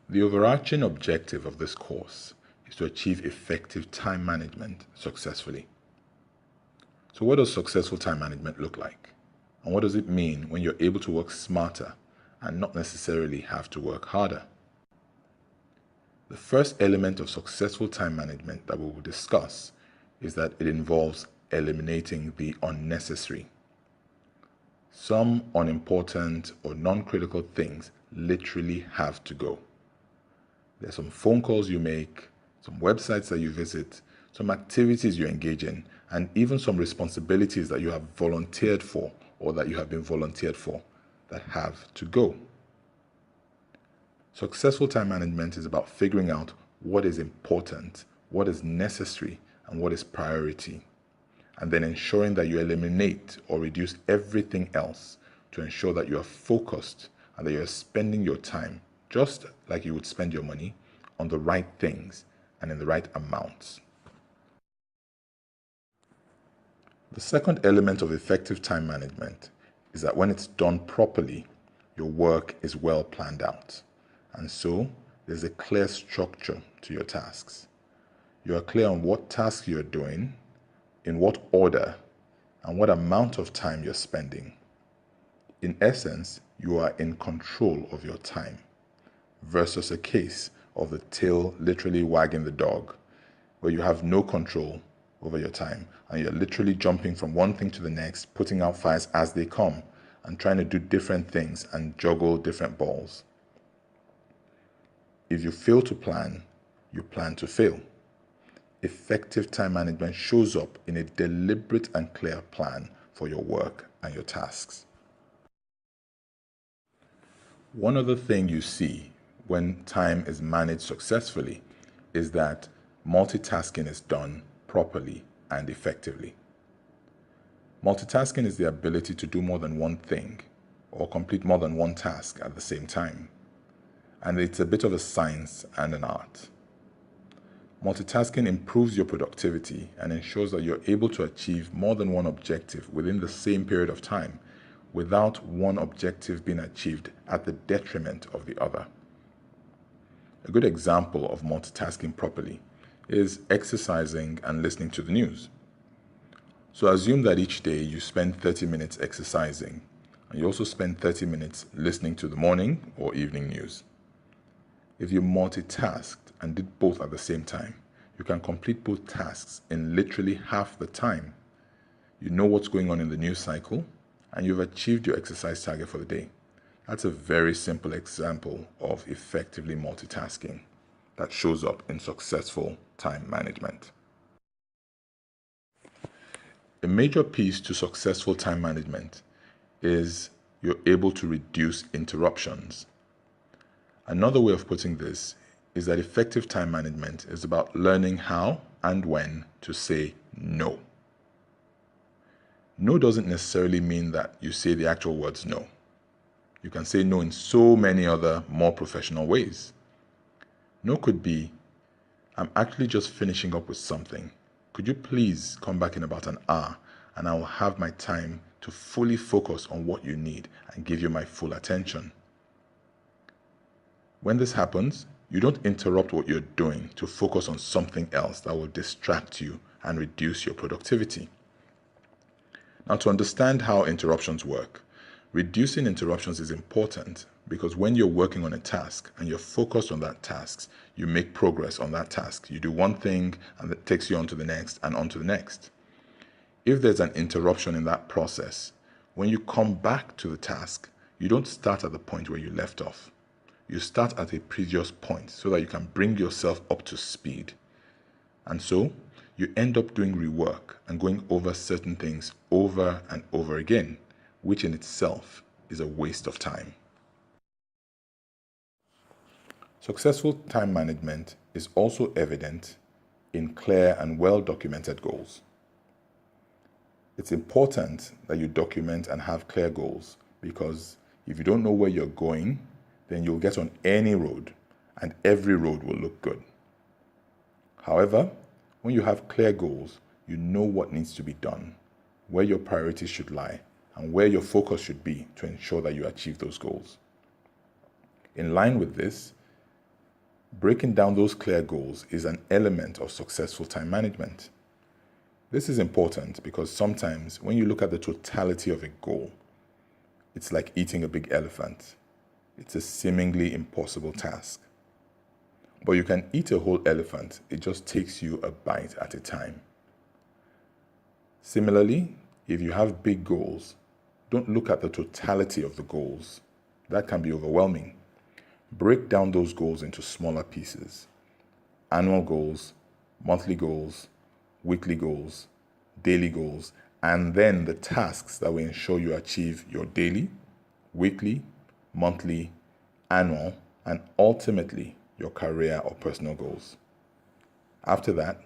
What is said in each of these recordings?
The overarching objective of this course is to achieve effective time management successfully. So what does successful time management look like? And what does it mean when you're able to work smarter and not necessarily have to work harder? The first element of successful time management that we will discuss is that it involves eliminating the unnecessary. Some unimportant or non-critical things literally have to go. There's some phone calls you make, some websites that you visit, some activities you engage in, and even some responsibilities that you have volunteered for or that you have been volunteered for that have to go. Successful time management is about figuring out what is important, what is necessary, and what is priority, and then ensuring that you eliminate or reduce everything else to ensure that you are focused and that you're spending your time just like you would spend your money on the right things and in the right amounts. The second element of effective time management is that when it's done properly, your work is well planned out. And so there's a clear structure to your tasks. You are clear on what tasks you're doing, in what order, and what amount of time you're spending. In essence, you are in control of your time versus a case of the tail literally wagging the dog, where you have no control over your time and you're literally jumping from one thing to the next, putting out fires as they come and trying to do different things and juggle different balls. If you fail to plan, you plan to fail. Effective time management shows up in a deliberate and clear plan for your work and your tasks. One other thing you see when time is managed successfully is that multitasking is done properly and effectively. Multitasking is the ability to do more than one thing or complete more than one task at the same time. And it's a bit of a science and an art. Multitasking improves your productivity and ensures that you're able to achieve more than one objective within the same period of time without one objective being achieved at the detriment of the other. A good example of multitasking properly is exercising and listening to the news. So assume that each day you spend 30 minutes exercising and you also spend 30 minutes listening to the morning or evening news. If you multitasked and did both at the same time, you can complete both tasks in literally half the time. You know what's going on in the news cycle and you've achieved your exercise target for the day. That's a very simple example of effectively multitasking that shows up in successful time management. A major piece to successful time management is you're able to reduce interruptions. Another way of putting this is that effective time management is about learning how and when to say no. No doesn't necessarily mean that you say the actual words no. You can say no in so many other more professional ways. No could be, I'm actually just finishing up with something. Could you please come back in about an hour and I will have my time to fully focus on what you need and give you my full attention. When this happens, you don't interrupt what you're doing to focus on something else that will distract you and reduce your productivity. Now, to understand how interruptions work, reducing interruptions is important because when you're working on a task and you're focused on that task, you make progress on that task. You do one thing and it takes you on to the next and on to the next. If there's an interruption in that process, when you come back to the task, you don't start at the point where you left off. You start at a previous point so that you can bring yourself up to speed. And so you end up doing rework and going over certain things over and over again, which in itself is a waste of time. Successful time management is also evident in clear and well-documented goals. It's important that you document and have clear goals because if you don't know where you're going, then you'll get on any road and every road will look good. However, when you have clear goals, you know what needs to be done, where your priorities should lie, and where your focus should be to ensure that you achieve those goals. In line with this, Breaking down those clear goals is an element of successful time management. This is important because sometimes when you look at the totality of a goal, it's like eating a big elephant. It's a seemingly impossible task. But you can eat a whole elephant, it just takes you a bite at a time. Similarly, if you have big goals, don't look at the totality of the goals. That can be overwhelming. Break down those goals into smaller pieces. Annual goals, monthly goals, weekly goals, daily goals, and then the tasks that will ensure you achieve your daily, weekly, monthly, annual, and ultimately your career or personal goals. After that,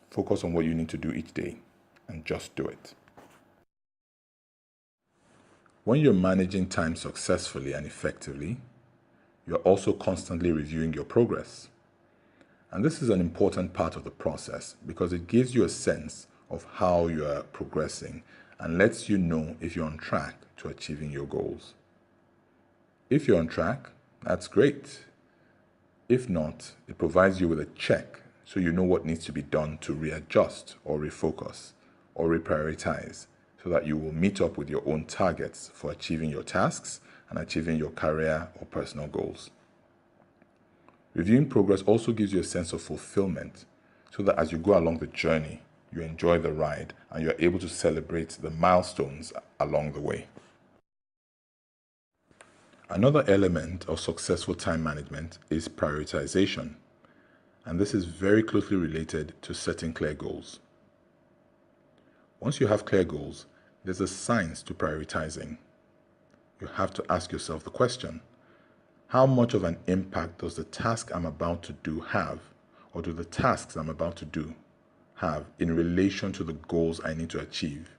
focus on what you need to do each day and just do it. When you're managing time successfully and effectively, you're also constantly reviewing your progress. And this is an important part of the process because it gives you a sense of how you are progressing and lets you know if you're on track to achieving your goals. If you're on track, that's great. If not, it provides you with a check so you know what needs to be done to readjust or refocus or reprioritize so that you will meet up with your own targets for achieving your tasks and achieving your career or personal goals. Reviewing progress also gives you a sense of fulfillment so that as you go along the journey, you enjoy the ride and you're able to celebrate the milestones along the way. Another element of successful time management is prioritization, and this is very closely related to setting clear goals. Once you have clear goals, there's a science to prioritizing. You have to ask yourself the question, how much of an impact does the task I'm about to do have, or do the tasks I'm about to do have in relation to the goals I need to achieve?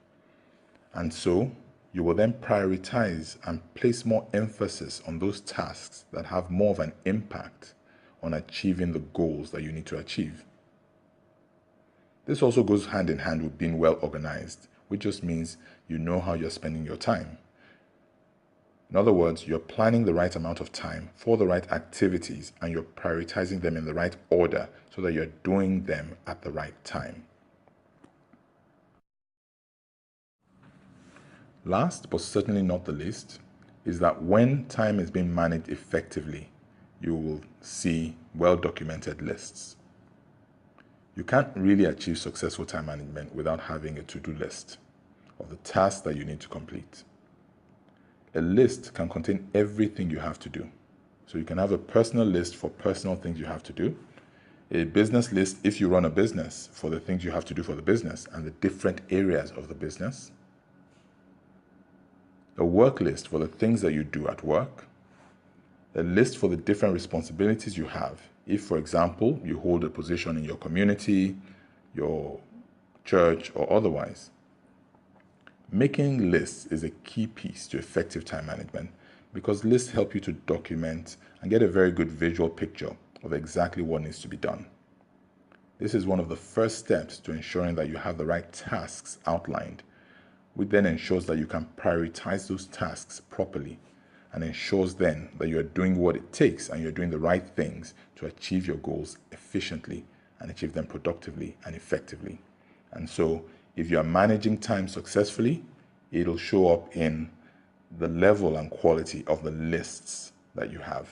And so, you will then prioritize and place more emphasis on those tasks that have more of an impact on achieving the goals that you need to achieve. This also goes hand in hand with being well organized, which just means you know how you're spending your time. In other words, you're planning the right amount of time for the right activities and you're prioritizing them in the right order so that you're doing them at the right time. Last, but certainly not the least, is that when time is being managed effectively, you will see well-documented lists. You can't really achieve successful time management without having a to-do list of the tasks that you need to complete. A list can contain everything you have to do. So you can have a personal list for personal things you have to do, a business list if you run a business for the things you have to do for the business and the different areas of the business, a work list for the things that you do at work, a list for the different responsibilities you have. If, for example, you hold a position in your community, your church, or otherwise. Making lists is a key piece to effective time management because lists help you to document and get a very good visual picture of exactly what needs to be done. This is one of the first steps to ensuring that you have the right tasks outlined, which then ensures that you can prioritize those tasks properly and ensures then that you're doing what it takes and you're doing the right things to achieve your goals efficiently and achieve them productively and effectively. And so, if you are managing time successfully, it'll show up in the level and quality of the lists that you have.